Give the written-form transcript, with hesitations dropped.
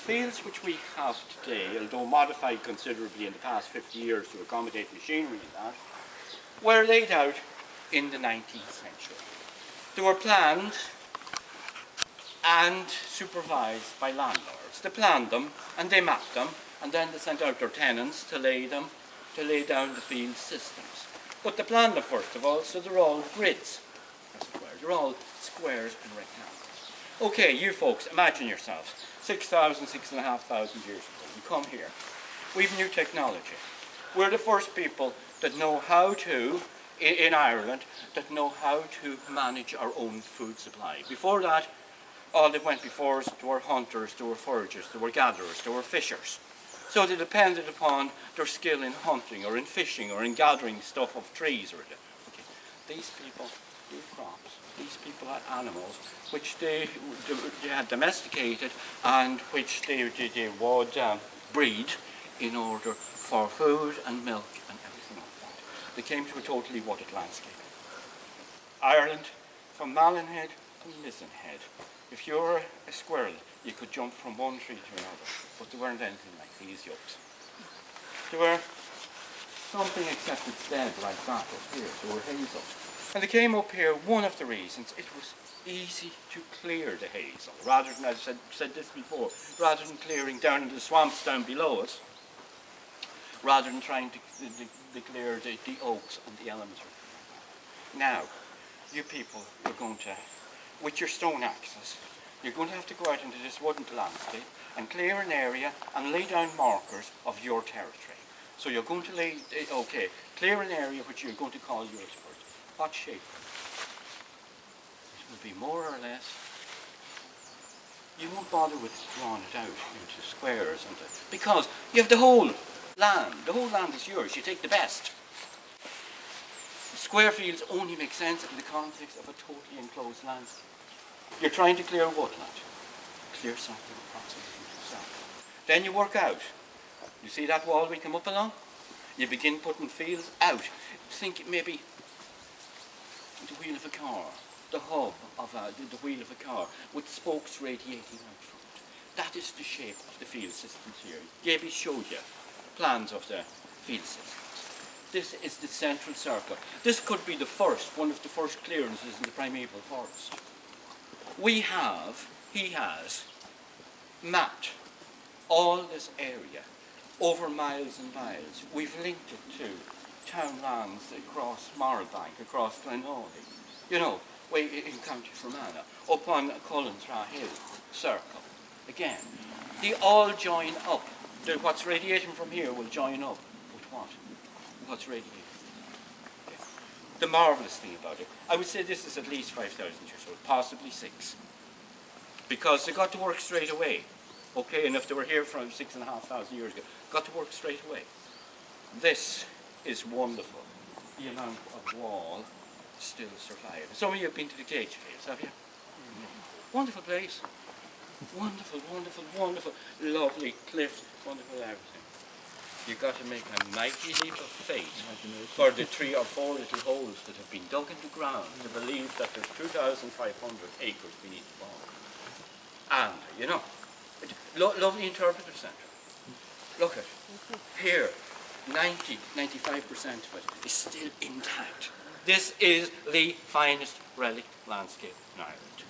fields which we have today, although modified considerably in the past 50 years to accommodate machinery and that, were laid out in the 19th century. They were planned and supervised by landlords. They planned them and they mapped them, and then they sent out their tenants to lay down the field systems. But they planned them first of all, so they're all grids, as it were. They're all squares and rectangles. Okay, you folks, imagine yourselves, 6,000, 6,500 years ago, you come here. We've new technology. We're the first people that know how to, in Ireland, that know how to manage our own food supply. Before that, all that went before us, there were hunters, there were foragers, there were gatherers, there were fishers. So they depended upon their skill in hunting or in fishing or in gathering stuff off trees. Okay. These people grew crops. These people had animals which they had domesticated and which they would breed in order for food and milk and everything like that. They came to a totally wooded landscape. Ireland, from Mallinhead to Mizenhead. If you were a squirrel, you could jump from one tree to another, but there weren't anything like these yokes. There were something except it's dead like that up here, there were hazel. And they came up here, one of the reasons, it was easy to clear the hazel, rather than, as I said this before, rather than clearing down in the swamps down below us, rather than trying to clear the oaks and the elms. Now, you people are going to, with your stone axes, you're going to have to go out into this wooded landscape and clear an area and lay down markers of your territory. So you're going to clear an area which you're going to call yours first. What shape? It will be more or less. You won't bother with drawing it out into squares because you have the whole land. The whole land is yours. You take the best. Square fields only make sense in the context of a totally enclosed landscape. You're trying to clear woodland. Clear something approximately yourself. Then you work out. You see that wall we come up along? You begin putting fields out. Think maybe the wheel of a car, the hub of the wheel of a car with spokes radiating out from it. That is the shape of the field systems here. Gaby showed you plans of the field systems. This is the central circle. This could be one of the first clearances in the primeval forest. He has mapped all this area over miles and miles. We've linked it to townlands across Marlbank, across Glenolly, you know, way in County Fermanagh, up on Cullentra Hill circle. Again, they all join up. What's radiating from here will join up with what? What's radiating? Okay. The marvellous thing about it, I would say this is at least 5,000 years old, possibly 6. Because they got to work straight away. Okay, and if they were here from 6,500 years ago, got to work straight away. This is wonderful. The amount of wall still survives. Some of you have been to the Cage Fields, have you? Mm-hmm. Wonderful place. Wonderful, wonderful, wonderful. Lovely cliffs, wonderful everything. You've got to make a mighty leap of faith for the 3 or 4 little holes that have been dug in the ground to believe that there's 2,500 acres beneath the bottom. And, you know, lovely interpretive centre. Look at here, 95% of it is still intact. This is the finest relict landscape in Ireland.